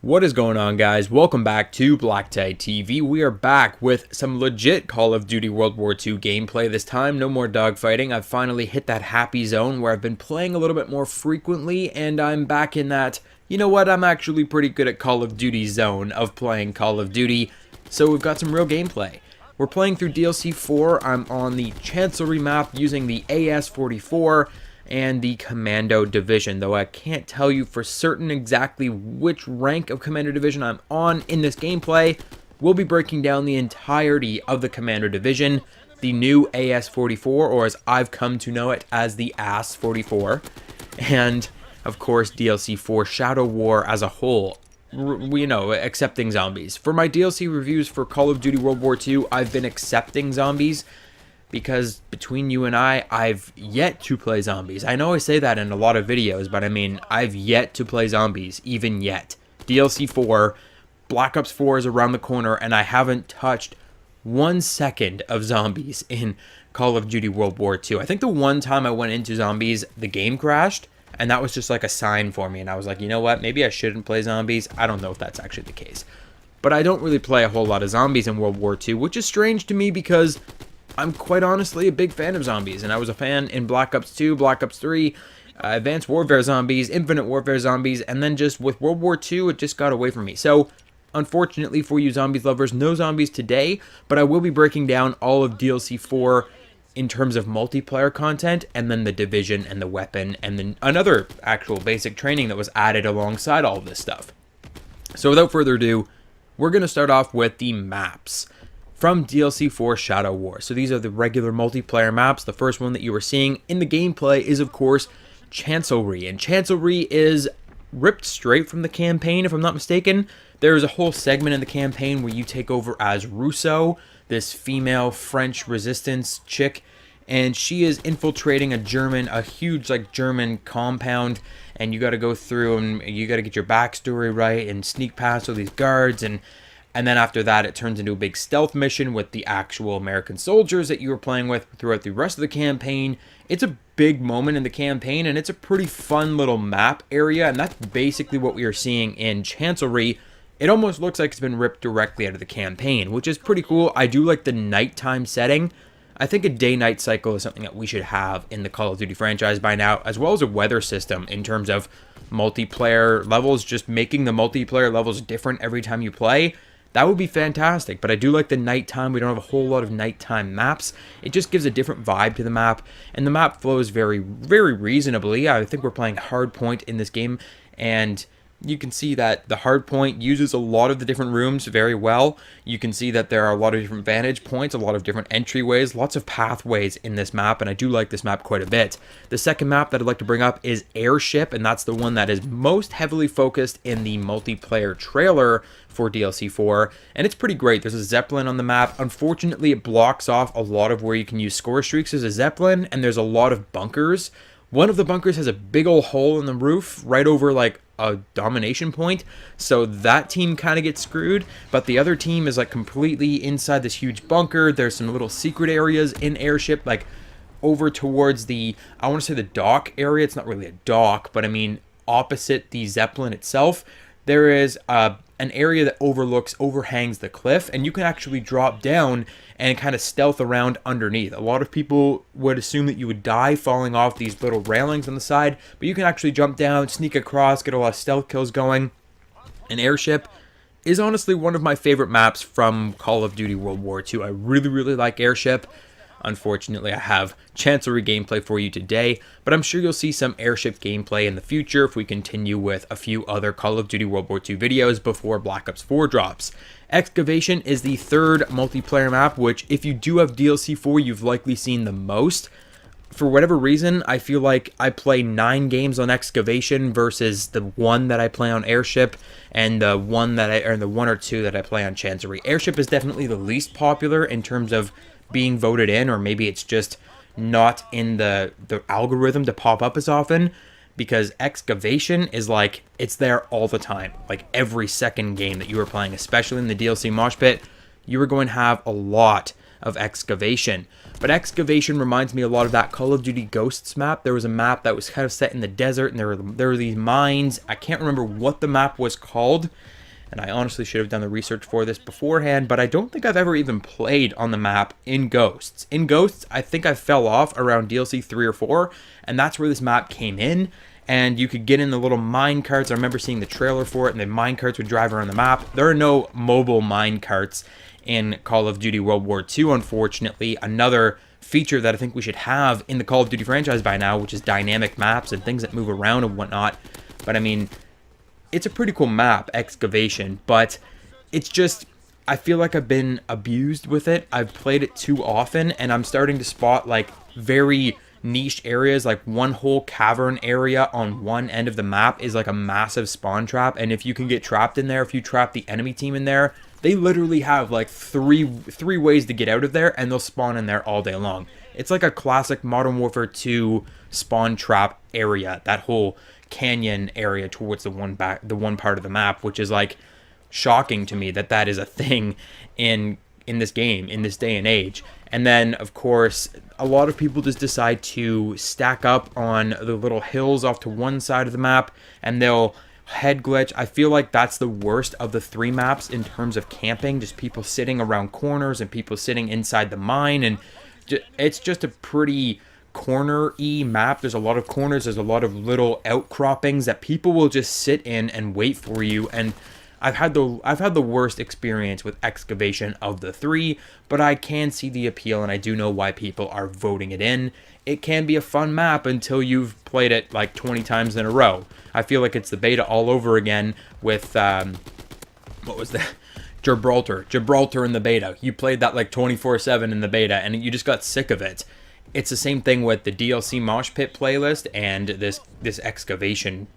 What is going on, guys? Welcome back to BlackTideTV. We are back with some legit Call of Duty World War II gameplay. This time, no more dogfighting. I've finally hit that happy zone where I've been playing a little bit more frequently, and I'm back in that, you know what, I'm actually pretty good at Call of Duty zone of playing Call of Duty, so we've got some real gameplay. We're playing through DLC 4. I'm on the Chancellery map using the AS-44 and the Commando division, though I can't tell you for certain exactly which rank of Commando division I'm on in this gameplay. We'll be breaking down the entirety of the Commando division, the new AS-44, or as I've come to know it as the AS-44, and of course DLC 4 Shadow War as a whole. You know, accepting zombies. For my DLC reviews for Call of Duty World War II, I've been accepting zombies, because between you and I've yet to play zombies. I know I say that in a lot of videos, but I mean, I've yet to play zombies, even yet. DLC 4, Black Ops 4 is around the corner, and I haven't touched 1 second of zombies in Call of Duty World War II. I think the one time I went into zombies, the game crashed, and that was just like a sign for me, and I was like, you know what, maybe I shouldn't play zombies. I don't know if that's actually the case. But I don't really play a whole lot of zombies in World War II, which is strange to me because I'm quite honestly a big fan of zombies, and I was a fan in Black Ops 2, Black Ops 3, Advanced Warfare Zombies, Infinite Warfare Zombies, and then just with World War II, it just got away from me. So, unfortunately for you zombies lovers, no zombies today, but I will be breaking down all of DLC 4 in terms of multiplayer content, and then the division and the weapon, and then another actual basic training that was added alongside all of this stuff. So without further ado, we're going to start off with the maps from DLC 4 Shadow War. So these are the regular multiplayer maps. The first one that you are seeing in the gameplay is, of course, Chancellery. And Chancellery is ripped straight from the campaign, if I'm not mistaken. There is a whole segment in the campaign where you take over as Rousseau, this female French resistance chick, and she is infiltrating a huge German compound, and you got to go through and you got to get your backstory right and sneak past all these guards, and then after that, it turns into a big stealth mission with the actual American soldiers that you were playing with throughout the rest of the campaign. It's a big moment in the campaign, and it's a pretty fun little map area, and that's basically what we are seeing in Chancellery. It almost looks like it's been ripped directly out of the campaign, which is pretty cool. I do like the nighttime setting. I think a day-night cycle is something that we should have in the Call of Duty franchise by now, as well as a weather system in terms of multiplayer levels, just making the multiplayer levels different every time you play. That would be fantastic, but I do like the nighttime. We don't have a whole lot of nighttime maps. It just gives a different vibe to the map, and the map flows very, very reasonably. I think we're playing hardpoint in this game, and you can see that the hardpoint uses a lot of the different rooms very well. You can see that there are a lot of different vantage points, a lot of different entryways, lots of pathways in this map, and I do like this map quite a bit. The second map that I'd like to bring up is Airship, and that's the one that is most heavily focused in the multiplayer trailer for DLC 4, and it's pretty great. There's a Zeppelin on the map. Unfortunately, it blocks off a lot of where you can use score streaks as a Zeppelin, and there's a lot of bunkers. One of the bunkers has a big old hole in the roof right over like a domination point, so that team kind of gets screwed, but the other team is like completely inside this huge bunker. There's some little secret areas in Airship, like over towards the, I want to say the dock area. It's not really a dock, but I mean opposite the Zeppelin itself, there is an area that overhangs the cliff, and you can actually drop down and kind of stealth around underneath. A lot of people would assume that you would die falling off these little railings on the side, but you can actually jump down, sneak across, get a lot of stealth kills going. And Airship is honestly one of my favorite maps from Call of Duty World War II. I really, really like Airship. Unfortunately, I have Chancellery gameplay for you today, but I'm sure you'll see some Airship gameplay in the future if we continue with a few other Call of Duty World War II videos before Black Ops 4 drops. Excavation is the third multiplayer map, which if you do have DLC 4, you've likely seen the most. For whatever reason, I feel like I play 9 games on Excavation versus the 1 that I play on Airship, and the 1 or 2 that I play on Chancellery. Airship is definitely the least popular in terms of being voted in, or maybe it's just not in the algorithm to pop up as often, because Excavation is like, it's there all the time. Like every second game that you are playing, especially in the DLC Mosh Pit, you are going to have a lot of Excavation. But Excavation reminds me a lot of that Call of Duty Ghosts map. There was a map that was kind of set in the desert, and there were these mines. I can't remember what the map was called, and I honestly should have done the research for this beforehand, but I don't think I've ever even played on the map in Ghosts. In Ghosts, I think I fell off around DLC 3 or 4, and that's where this map came in, and you could get in the little mine carts. I remember seeing the trailer for it, and the mine carts would drive around the map. There are no mobile mine carts in Call of Duty World War II, unfortunately. Another feature that I think we should have in the Call of Duty franchise by now, which is dynamic maps and things that move around and whatnot. But I mean, it's a pretty cool map, Excavation, but it's just, I feel like I've been abused with it. I've played it too often, and I'm starting to spot like very niche areas, like one whole cavern area on one end of the map is like a massive spawn trap, and if you can get trapped in there, if you trap the enemy team in there, they literally have like three ways to get out of there, and they'll spawn in there all day long. It's like a classic Modern Warfare 2 spawn trap area, that whole canyon area towards the one part of the map, which is like shocking to me that is a thing in this game, in this day and age. And then of course a lot of people just decide to stack up on the little hills off to one side of the map, and they'll head glitch. I feel like that's the worst of the 3 maps in terms of camping, just people sitting around corners and people sitting inside the mine, and it's just a pretty corner-y map. There's a lot of corners, there's a lot of little outcroppings that people will just sit in and wait for you, and I've had the worst experience with Excavation of the 3, but I can see the appeal, and I do know why people are voting it in. It can be a fun map until you've played it like 20 times in a row. I feel like it's the beta all over again with, what was that? Gibraltar in the beta. You played that like 24/7 in the beta, and you just got sick of it. It's the same thing with the DLC Mosh Pit playlist and this excavation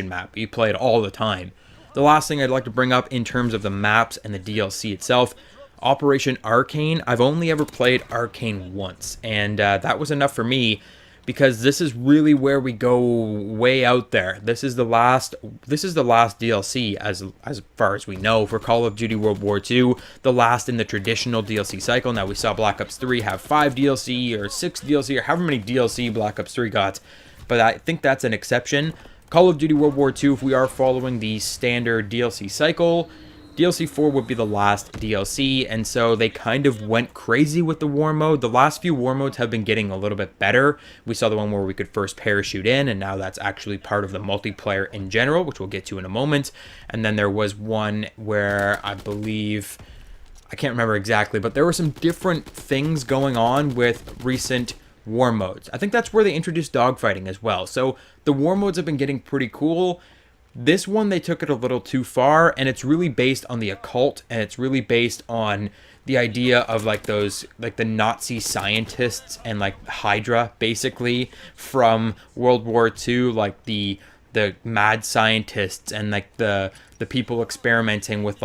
map. You play it all the time. The last thing I'd like to bring up in terms of the maps and the DLC itself, Operation Arcane. I've only ever played Arcane once, and that was enough for me, because this is really where we go way out there. This is the last DLC as far as we know for Call of Duty World War II, the last in the traditional DLC cycle. Now we saw Black Ops 3 have 5 DLC or 6 DLC or however many DLC Black Ops 3 got, but I think that's an exception. Call of Duty World War II, if we are following the standard DLC cycle, DLC 4 would be the last DLC, and so they kind of went crazy with the war mode. The last few war modes have been getting a little bit better. We saw the one where we could first parachute in, and now that's actually part of the multiplayer in general, which we'll get to in a moment. And then there was one where I believe, I can't remember exactly, but there were some different things going on with recent war modes. I think that's where they introduced dogfighting as well. So the war modes have been getting pretty cool. This one, they took it a little too far, and it's really based on the occult, and it's really based on the idea of like those, like the Nazi scientists and like Hydra, basically, from World War II, like the mad scientists and like the people experimenting with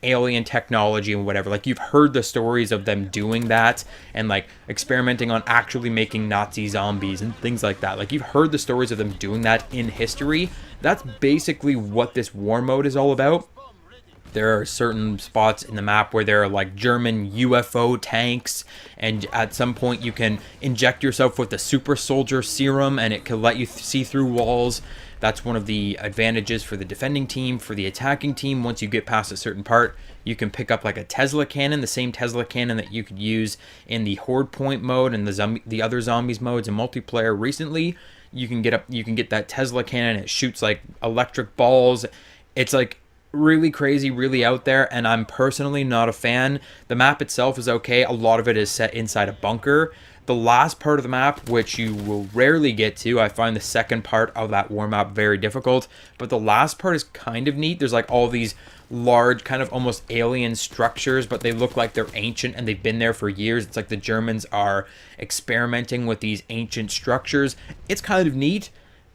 alien technology and whatever. Like, you've heard the stories of them doing that and like experimenting on actually making Nazi zombies and things like that. Like, you've heard the stories of them doing that in history. That's basically what this war mode is all about. There are certain spots in the map where there are like German UFO tanks, and at some point you can inject yourself with the super soldier serum and it can let you see through walls. That's one of the advantages for the defending team. For the attacking team, once you get past a certain part, you can pick up like a Tesla cannon, the same Tesla cannon that you could use in the Horde Point mode and the other zombies modes in multiplayer recently. You can get that Tesla cannon. It shoots like electric balls. It's like really crazy, really out there, and I'm personally not a fan. The map itself is okay. A lot of it is set inside a bunker. The last part of the map, which you will rarely get to, I find the second part of that war map very difficult, but the last part is kind of neat. There's like all these large, kind of almost alien structures, but they look like they're ancient and they've been there for years. It's like the Germans are experimenting with these ancient structures. It's kind of neat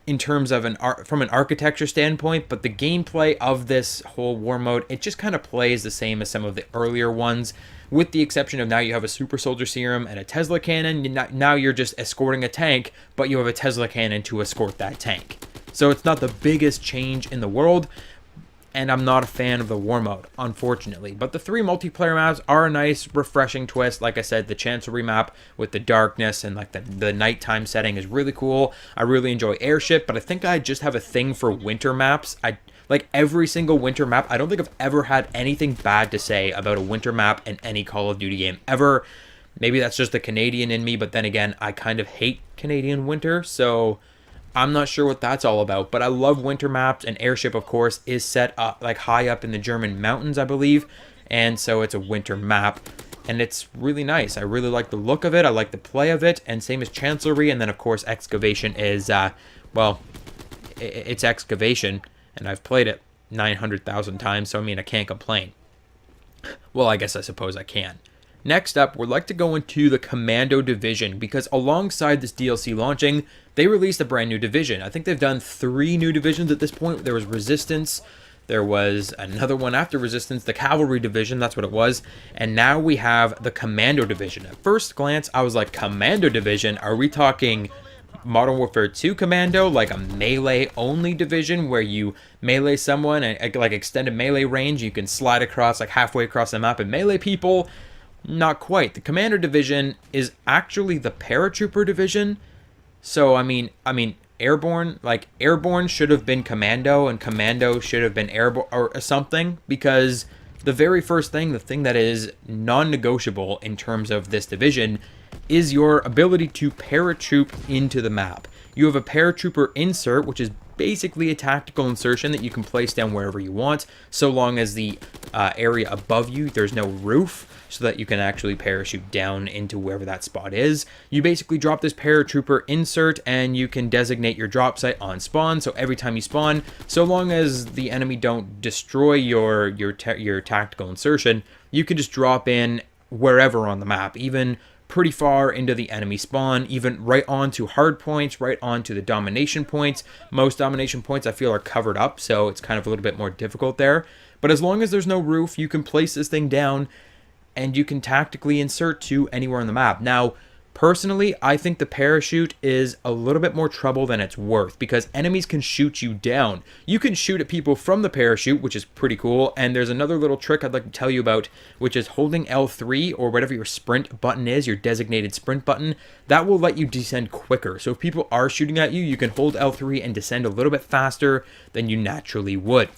in terms of from an architecture standpoint, but the gameplay of this whole war mode, it just kind of plays the same as some of the earlier ones, with the exception of now you have a super soldier serum and a Tesla cannon. Now you're just escorting a tank, but you have a Tesla cannon to escort that tank. So it's not the biggest change in the world. and I'm not a fan of the war mode, unfortunately. But the 3 multiplayer maps are a nice, refreshing twist. Like I said, the Chancellery map with the darkness and like the nighttime setting is really cool. I really enjoy Airship, but I think I just have a thing for winter maps. Like every single winter map, I don't think I've ever had anything bad to say about a winter map in any Call of Duty game ever. Maybe that's just the Canadian in me, but then again, I kind of hate Canadian winter, so I'm not sure what that's all about. But I love winter maps, and Airship, of course, is set up like high up in the German mountains, I believe, and so it's a winter map, and it's really nice. I really like the look of it, I like the play of it, and same as Chancellery, and then of course Excavation is, well, it's Excavation, and I've played it 900,000 times, so I mean, I can't complain. Well, I guess I suppose I can. Next up, we'd like to go into the Commando division, because alongside this DLC launching, they released a brand new division. I think they've done 3 new divisions at this point. There was Resistance, there was another one after Resistance, the Cavalry division, that's what it was, and now we have the Commando division. At first glance, I was like, Commando division? Are we talking Modern Warfare 2 Commando, like a melee-only division where you melee someone and like extended melee range, you can slide across like halfway across the map and melee people? Not quite. The Commander division is actually the Paratrooper division. So I mean Airborne, like Airborne should have been Commando and Commando should have been Airborne or something, because the very first thing, the thing that is non-negotiable in terms of this division, is your ability to paratroop into the map. You have a paratrooper insert, which is basically a tactical insertion that you can place down wherever you want, so long as the area above you, there's no roof, so that you can actually parachute down into wherever that spot is. You basically drop this paratrooper insert, and you can designate your drop site on spawn, so every time you spawn, so long as the enemy don't destroy your tactical insertion, you can just drop in wherever on the map, even pretty far into the enemy spawn, even right onto hard points, right onto the domination points. Most domination points I feel are covered up, so it's kind of a little bit more difficult there. But as long as there's no roof, you can place this thing down and you can tactically insert to anywhere on the map. Now, personally, I think the parachute is a little bit more trouble than it's worth, because enemies can shoot you down. You can shoot at people from the parachute, which is pretty cool, and there's another little trick I'd like to tell you about, which is holding L3 or whatever your sprint button is, your designated sprint button. That will let you descend quicker. So if people are shooting at you, you can hold L3 and descend a little bit faster than you naturally would.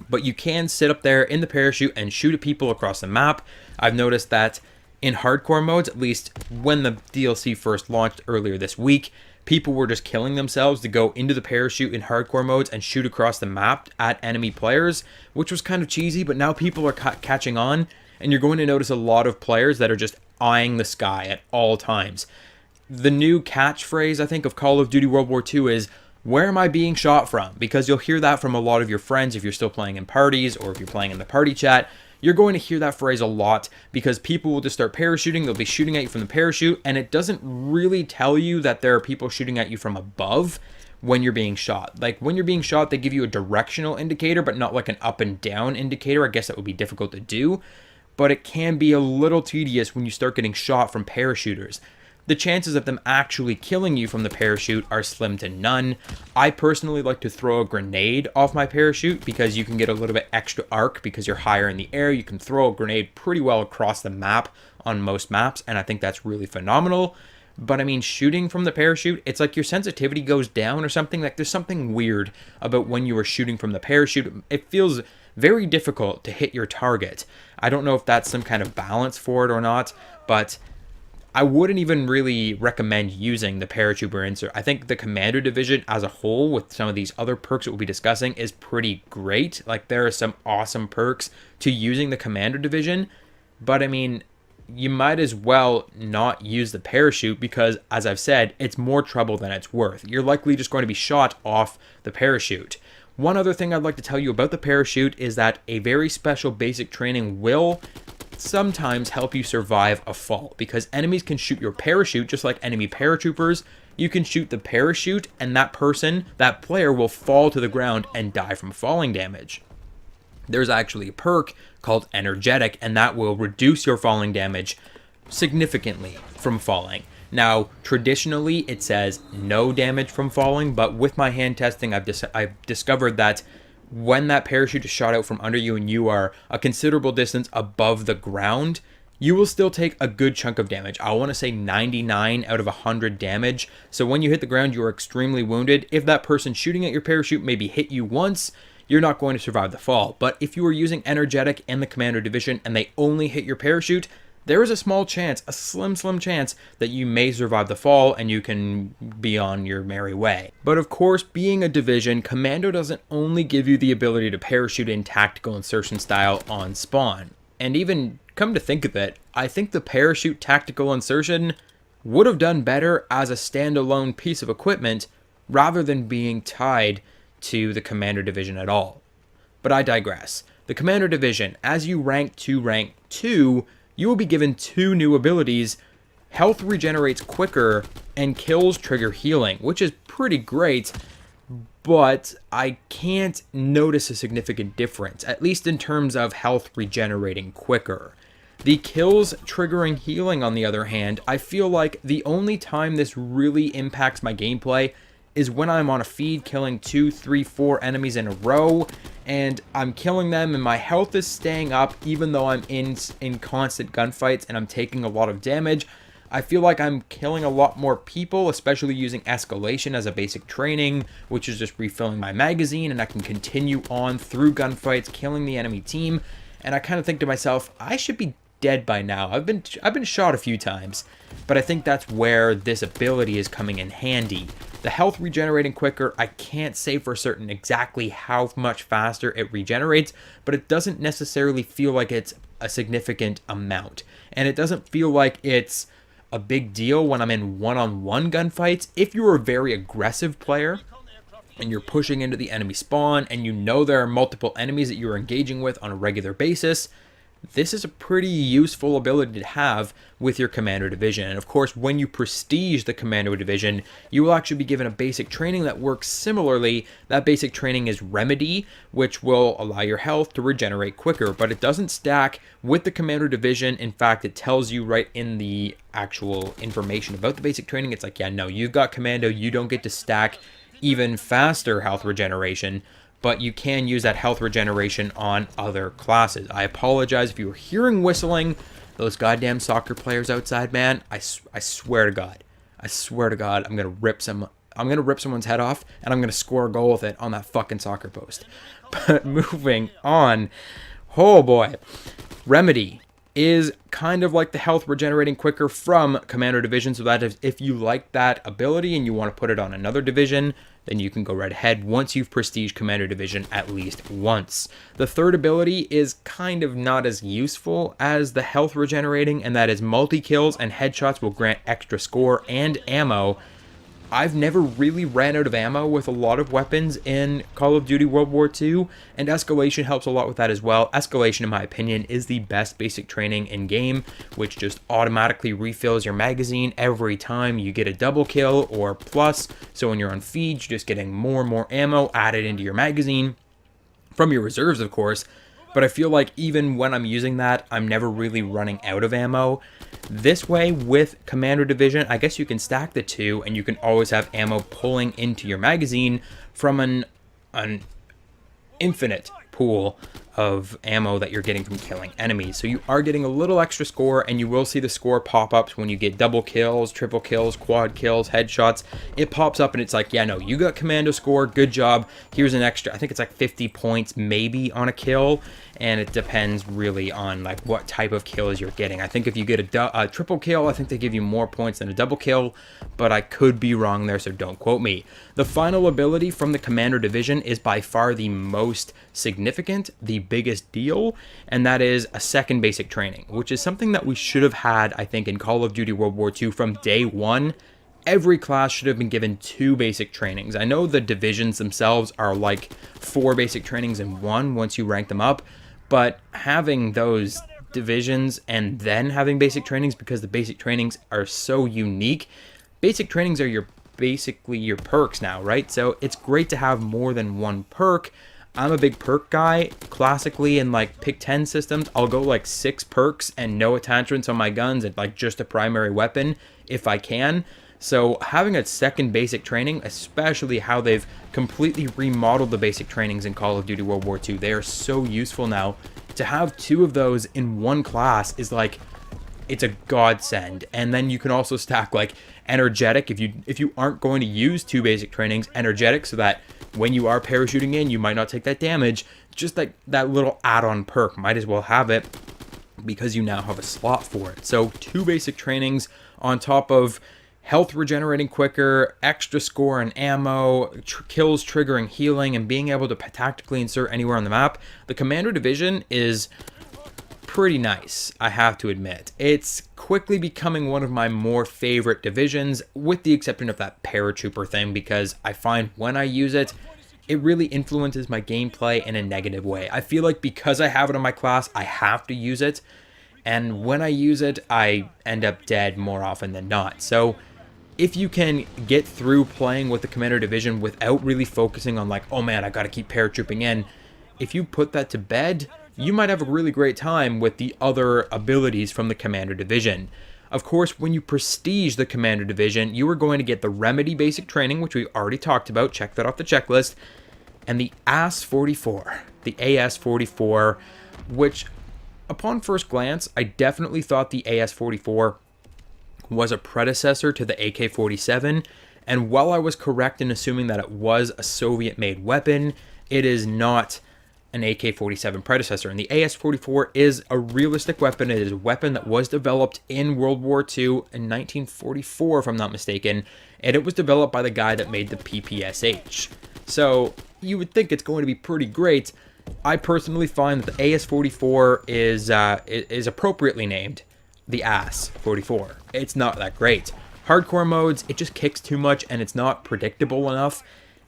But you can sit up there in the parachute and shoot at people across the map. I've noticed that in hardcore modes, at least when the DLC first launched earlier this week, people were just killing themselves to go into the parachute in hardcore modes and shoot across the map at enemy players, which was kind of cheesy, but now people are catching on, and you're going to notice a lot of players that are just eyeing the sky at all times. The new catchphrase, I think, of Call of Duty World War II is, "Where am I being shot from?" Because you'll hear that from a lot of your friends if you're still playing in parties, or if you're playing in the party chat. You're going to hear that phrase a lot, because people will just start parachuting, they'll be shooting at you from the parachute, and it doesn't really tell you that there are people shooting at you from above when you're being shot. Like, when you're being shot, they give you a directional indicator, but not like an up and down indicator. I guess that would be difficult to do, but it can be a little tedious when you start getting shot from parachuters. The chances of them actually killing you from the parachute are slim to none. I personally like to throw a grenade off my parachute, because you can get a little bit extra arc because you're higher in the air. You can throw a grenade pretty well across the map on most maps, and I think that's really phenomenal. But I mean, shooting from the parachute, it's like your sensitivity goes down or something. Like, there's something weird about when you are shooting from the parachute. It feels very difficult to hit your target. I don't know if that's some kind of balance for it or not, but I wouldn't even really recommend using the paratrooper insert. I think the Commander division as a whole, with some of these other perks that we'll be discussing, is pretty great. Like, there are some awesome perks to using the Commander division, but I mean, you might as well not use the parachute, because, as I've said, it's more trouble than it's worth. You're likely just going to be shot off the parachute. One other thing I'd like to tell you about the parachute is that a very special basic training will sometimes help you survive a fall, because enemies can shoot your parachute just like enemy paratroopers. You can shoot the parachute, and that player will fall to the ground and die from falling damage. There's actually a perk called Energetic, and that will reduce your falling damage significantly from falling. Now, traditionally, it says no damage from falling, but with my hand testing, I've discovered that when that parachute is shot out from under you and you are a considerable distance above the ground, you will still take a good chunk of damage. I want to say 99 out of 100 damage. So when you hit the ground, you are extremely wounded. If that person shooting at your parachute maybe hit you once, you're not going to survive the fall. But if you are using energetic and the Commando division and they only hit your parachute, there is a small chance, a slim chance, that you may survive the fall and you can be on your merry way. But of course, being a division, Commando doesn't only give you the ability to parachute in tactical insertion style on spawn. And even come to think of it, I think the parachute tactical insertion would have done better as a standalone piece of equipment rather than being tied to the Commander division at all. But I digress. The Commander division, as you rank to rank 2, you will be given 2 new abilities. Health regenerates quicker and kills trigger healing, which is pretty great, but I can't notice a significant difference, at least in terms of health regenerating quicker. The kills triggering healing, on the other hand, I feel like the only time this really impacts my gameplay is when I'm on a feed killing 2, 3, 4 enemies in a row, and I'm killing them and my health is staying up even though I'm in constant gunfights and I'm taking a lot of damage. I feel like I'm killing a lot more people, especially using Escalation as a basic training, which is just refilling my magazine, and I can continue on through gunfights, killing the enemy team. And I kind of think to myself, I should be dead by now. I've been shot a few times, but I think that's where this ability is coming in handy. The health regenerating quicker, I can't say for certain exactly how much faster it regenerates, but it doesn't necessarily feel like it's a significant amount. And it doesn't feel like it's a big deal when I'm in one-on-one gunfights. If you're a very aggressive player and you're pushing into the enemy spawn and you know there are multiple enemies that you're engaging with on a regular basis, this is a pretty useful ability to have with your Commando division. And of course, when you prestige the Commando division, you will actually be given a basic training that works similarly. That basic training is Remedy, which will allow your health to regenerate quicker, but it doesn't stack with the Commando division. In fact, it tells you right in the actual information about the basic training, it's like, yeah, no, you've got Commando, you don't get to stack even faster health regeneration, but you can use that health regeneration on other classes. I apologize if you were hearing whistling. Those goddamn soccer players outside, man, I swear to God, I'm gonna rip someone's head off, and I'm gonna score a goal with it on that fucking soccer post. But moving on, oh boy, Remedy is kind of like the health regenerating quicker from Commander division, so that if you like that ability and you want to put it on another division, then you can go right ahead once you've prestige Commander division at least once. The third ability is kind of not as useful as the health regenerating, and that is multi-kills and headshots will grant extra score and ammo. I've never really ran out of ammo with a lot of weapons in Call of Duty World War II, and Escalation helps a lot with that as well. Escalation, in my opinion, is the best basic training in game, which just automatically refills your magazine every time you get a double kill or plus. So when you're on feed, you're just getting more and more ammo added into your magazine from your reserves, of course. But I feel like even when I'm using that, I'm never really running out of ammo. This way, with Commander division, I guess you can stack the two, and you can always have ammo pulling into your magazine from an infinite pool of ammo that you're getting from killing enemies. So you are getting a little extra score, and you will see the score pop-ups when you get double kills, triple kills, quad kills, headshots. It pops up and it's like, yeah, no, you got Commando score, good job. Here's an extra, I think it's like 50 points maybe on a kill, and it depends really on like what type of kills you're getting. I think if you get a triple kill, I think they give you more points than a double kill, but I could be wrong there, so don't quote me. The final ability from the Commander division is by far the most significant, the biggest deal, and that is a second basic training, which is something that we should have had, I think, in Call of Duty World War II from day one. Every class should have been given 2 basic trainings. I know the divisions themselves are like 4 basic trainings in one once you rank them up, but having those divisions and then having basic trainings, because the basic trainings are so unique. Basic trainings are basically your perks now, right? So it's great to have more than one perk. I'm a big perk guy. Classically, in like pick 10 systems, I'll go like 6 perks and no attachments on my guns and like just a primary weapon if I can. So having a second basic training, especially how they've completely remodeled the basic trainings in Call of Duty World War II, they are so useful now. To have two of those in one class is like, it's a godsend. And then you can also stack like energetic if you aren't going to use two basic trainings, energetic, so that when you are parachuting in, you might not take that damage. Just like that little add-on perk, might as well have it because you now have a slot for it. So two basic trainings on top of health regenerating quicker, extra score and ammo, kills triggering healing, and being able to tactically insert anywhere on the map. The Commando Division is pretty nice, I have to admit. It's quickly becoming one of my more favorite divisions, with the exception of that paratrooper thing, because I find when I use it, it really influences my gameplay in a negative way. I feel like because I have it in my class, I have to use it, and when I use it, I end up dead more often than not. So if you can get through playing with the Commando Division without really focusing on like, oh man, I gotta keep paratrooping in, if you put that to bed, you might have a really great time with the other abilities from the Commando Division. Of course, when you prestige the Commando Division, you are going to get the Remedy basic training, which we already talked about, check that off the checklist, and the AS-44, the AS-44, which upon first glance, I definitely thought the AS-44 was a predecessor to the AK-47, and while I was correct in assuming that it was a Soviet-made weapon, it is not an AK-47 predecessor, and the AS-44 is a realistic weapon. It is a weapon that was developed in World War II in 1944, if I'm not mistaken, and it was developed by the guy that made the PPSH. So you would think it's going to be pretty great. I personally find that the AS-44 is appropriately named the AS-44. It's not that great. Hardcore modes, it just kicks too much and it's not predictable enough.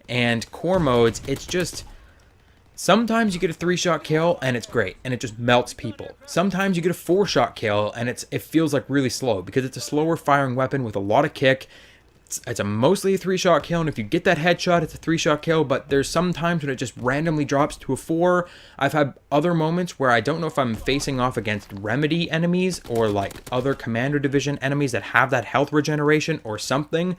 And core modes, it's just, sometimes you get a 3-shot kill and it's great and it just melts people. Sometimes you get a 4-shot kill and it feels like really slow because it's a slower firing weapon with a lot of kick. It's a mostly a 3-shot kill, and if you get that headshot, it's a 3-shot kill, but there's some times when it just randomly drops to a 4. I've had other moments where I don't know if I'm facing off against Remedy enemies or like other Commando Division enemies that have that health regeneration or something.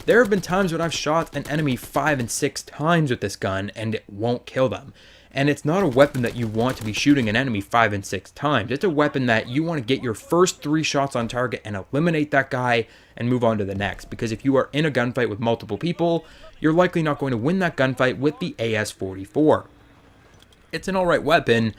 There have been times when I've shot an enemy 5 and 6 times with this gun and it won't kill them. And it's not a weapon that you want to be shooting an enemy 5 and 6 times. It's a weapon that you want to get your first 3 shots on target and eliminate that guy and move on to the next. Because if you are in a gunfight with multiple people, you're likely not going to win that gunfight with the AS-44. It's an alright weapon,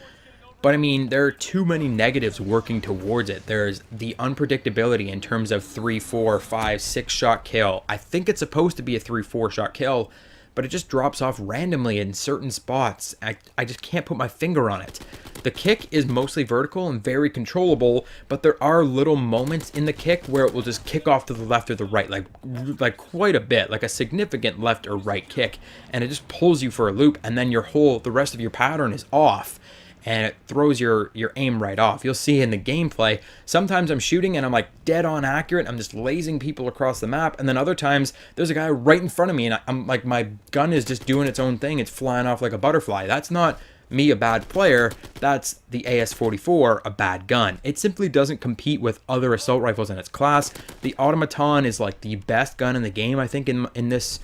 but I mean, there are too many negatives working towards it. There's the unpredictability in terms of 3, 4, 5, 6 shot kill. I think it's supposed to be a 3, 4 shot kill, but it just drops off randomly in certain spots. I just can't put my finger on it. The kick is mostly vertical and very controllable, but there are little moments in the kick where it will just kick off to the left or the right, like quite a bit, like a significant left or right kick, and it just pulls you for a loop, and then the rest of your pattern is off. And it throws your aim right off. You'll see in the gameplay, sometimes I'm shooting and I'm like dead on accurate. I'm just lasing people across the map. And then other times, there's a guy right in front of me and I'm like, my gun is just doing its own thing. It's flying off like a butterfly. That's not me, a bad player. That's the AS-44, a bad gun. It simply doesn't compete with other assault rifles in its class. The Automaton is like the best gun in the game, I think, in this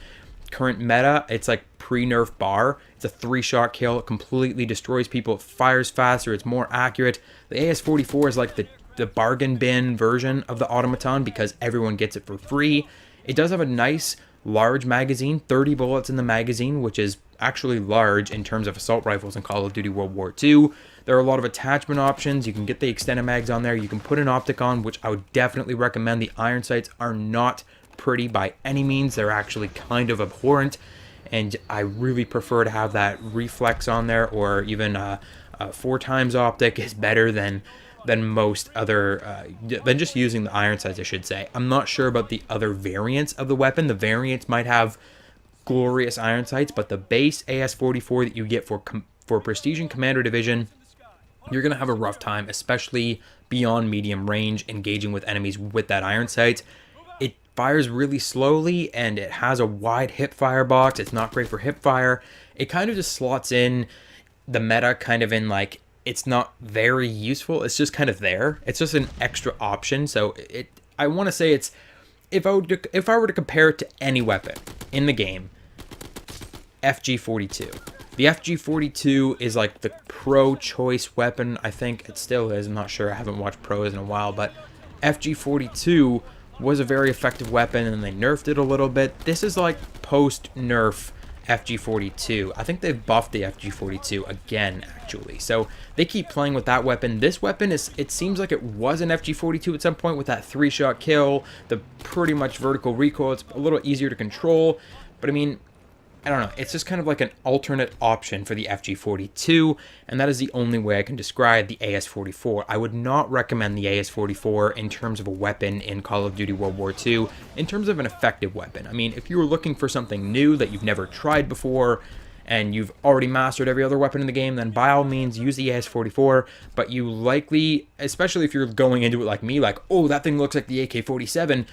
current meta. It's like pre-nerf bar. It's a 3-shot kill. It completely destroys people. It fires faster. It's more accurate. The AS-44 is like the bargain bin version of the Automaton because everyone gets it for free. It does have a nice large magazine, 30 bullets in the magazine, which is actually large in terms of assault rifles in Call of Duty World War II. There are a lot of attachment options. You can get the extended mags on there. You can put an optic on, which I would definitely recommend. The iron sights are not pretty by any means. They're actually kind of abhorrent, and I really prefer to have that reflex on there, or even a 4 times optic is better than most other than just using the iron sights, I should say. I'm not sure about the other variants of the weapon. The variants might have glorious iron sights, but the base AS-44 that you get for Prestige and Commander Division, you're gonna have a rough time, especially beyond medium range, engaging with enemies with that iron sight. It fires really slowly and it has a wide hip fire box. It's not great for hip fire. It kind of just slots in the meta kind of in like, it's not very useful. It's just kind of there. It's just an extra option. So I want to say it's if I were to compare it to any weapon in the game, FG-42. The FG-42 is like the pro choice weapon. I think it still is. I'm not sure. I haven't watched pros in a while, but FG-42 was a very effective weapon, and they nerfed it a little bit. This is like post-nerf FG-42. I think they've buffed the FG-42 again, actually. So they keep playing with that weapon. This weapon it seems like it was an FG-42 at some point with that 3-shot kill, the pretty much vertical recoil. It's a little easier to control, but I mean, I don't know, it's just kind of like an alternate option for the FG-42, and that is the only way I can describe the AS-44. I would not recommend the AS-44 in terms of a weapon in Call of Duty World War II, in terms of an effective weapon. I mean, if you were looking for something new that you've never tried before, and you've already mastered every other weapon in the game, then by all means use the AS-44, but you likely, especially if you're going into it like me, like, oh, that thing looks like the AK-47,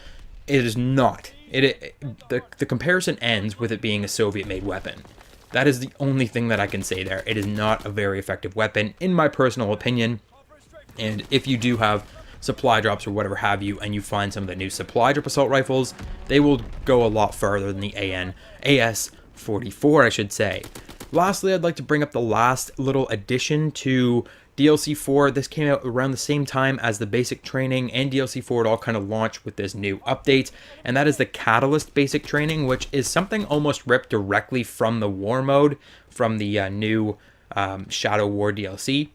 it is not. The comparison ends with it being a Soviet-made weapon. That is the only thing that I can say there. It is not a very effective weapon, in my personal opinion. And if you do have supply drops or whatever have you, and you find some of the new supply drop assault rifles, they will go a lot farther than the AS-44, I should say. Lastly, I'd like to bring up the last little addition to DLC 4. This came out around the same time as the basic training and DLC 4. It all kind of launched with this new update, and that is the Catalyst basic training, which is something almost ripped directly from the war mode, from the new Shadow War DLC.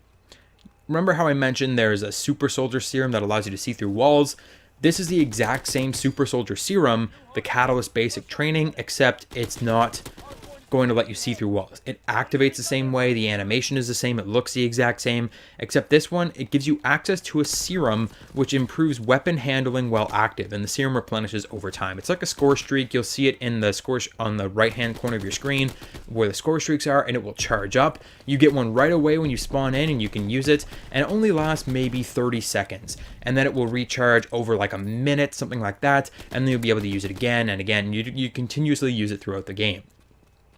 Remember how I mentioned there's a super soldier serum that allows you to see through walls? This is the exact same super soldier serum, the Catalyst basic training, except it's not going to let you see through walls. It activates the same way, the animation is the same, it looks the exact same, except this one, it gives you access to a serum which improves weapon handling while active, and the serum replenishes over time. It's like a score streak. You'll see it in the score on the right hand corner of your screen where the score streaks are, and it will charge up. You get one right away when you spawn in, and you can use it, and it only lasts maybe 30 seconds, and then it will recharge over like a minute, something like that, and then you'll be able to use it again and again. You continuously use it throughout the game.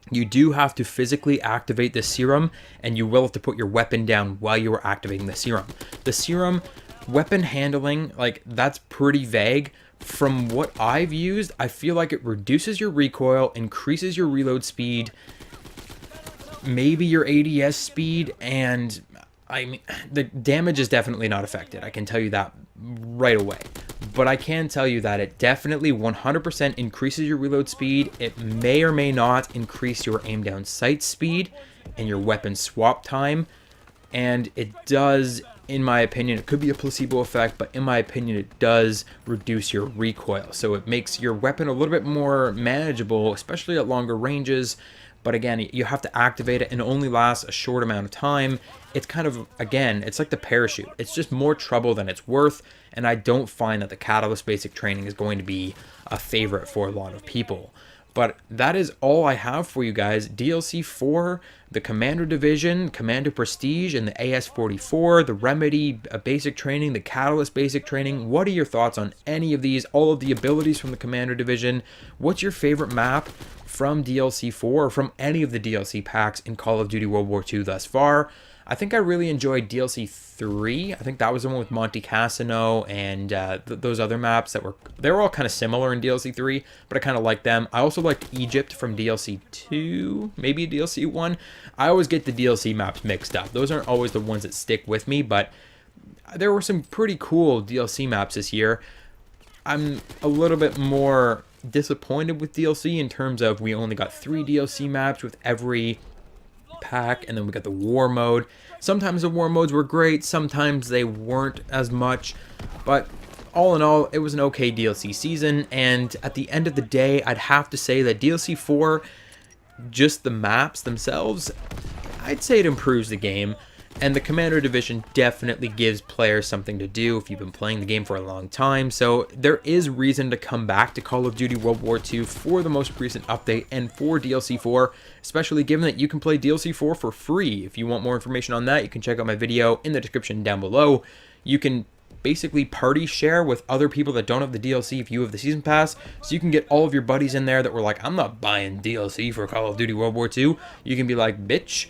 You do have to physically activate the serum, and you will have to put your weapon down while you are activating the serum. The serum, weapon handling, like, that's pretty vague. From what I've used, I feel like it reduces your recoil, increases your reload speed, maybe your ADS speed, and I mean, the damage is definitely not affected. I can tell you that right away. But I can tell you that it definitely 100% increases your reload speed. It may or may not increase your aim down sight speed and your weapon swap time. And it does, in my opinion, it could be a placebo effect, but in my opinion, it does reduce your recoil. So it makes your weapon a little bit more manageable, especially at longer ranges. But again, you have to activate it, and it only lasts a short amount of time. It's kind of, again, it's like the parachute. It's just more trouble than it's worth, and I don't find that the Catalyst basic training is going to be a favorite for a lot of people. But that is all I have for you guys. DLC 4, the Commando Division, Commando Prestige, and the AS-44, the Remedy basic training, the Catalyst basic training. What are your thoughts on any of these, all of the abilities from the Commando Division? What's your favorite map from DLC 4 or from any of the DLC packs in Call of Duty World War II thus far? I think I really enjoyed DLC 3. I think that was the one with Monte Cassino and those other maps they were all kind of similar in DLC 3, but I kind of liked them. I also liked Egypt from DLC 2, maybe DLC 1. I always get the DLC maps mixed up. Those aren't always the ones that stick with me, but there were some pretty cool DLC maps this year. I'm a little bit more disappointed with DLC in terms of we only got 3 DLC maps with every pack, and then we got the war mode. Sometimes the war modes were great, sometimes they weren't as much, but all in all, it was an okay DLC season. And at the end of the day, I'd have to say that DLC 4, just the maps themselves, I'd say it improves the game. And the Commando Division definitely gives players something to do if you've been playing the game for a long time. So there is reason to come back to Call of Duty World War II for the most recent update and for DLC 4, especially given that you can play DLC 4 for free. If you want more information on that, you can check out my video in the description down below. You can basically party share with other people that don't have the DLC if you have the Season Pass, so you can get all of your buddies in there that were like, I'm not buying DLC for Call of Duty World War II. You can be like, bitch,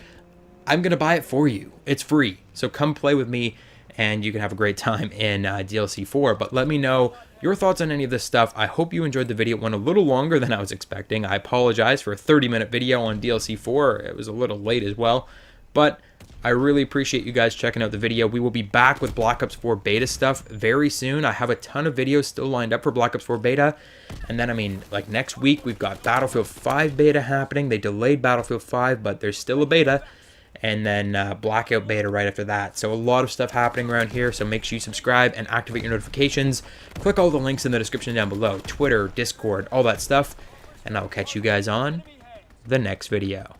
I'm going to buy it for you. It's free. So come play with me, and you can have a great time in DLC 4. But let me know your thoughts on any of this stuff. I hope you enjoyed the video. It went a little longer than I was expecting. I apologize for a 30-minute video on DLC 4. It was a little late as well, but I really appreciate you guys checking out the video. We will be back with Black Ops 4 beta stuff very soon. I have a ton of videos still lined up for Black Ops 4 beta. And then, I mean, like next week, we've got Battlefield 5 beta happening. They delayed Battlefield 5, but there's still a beta. And then Blackout beta right after that. So a lot of stuff happening around here. So make sure you subscribe and activate your notifications. Click all the links in the description down below. Twitter, Discord, all that stuff. And I'll catch you guys on the next video.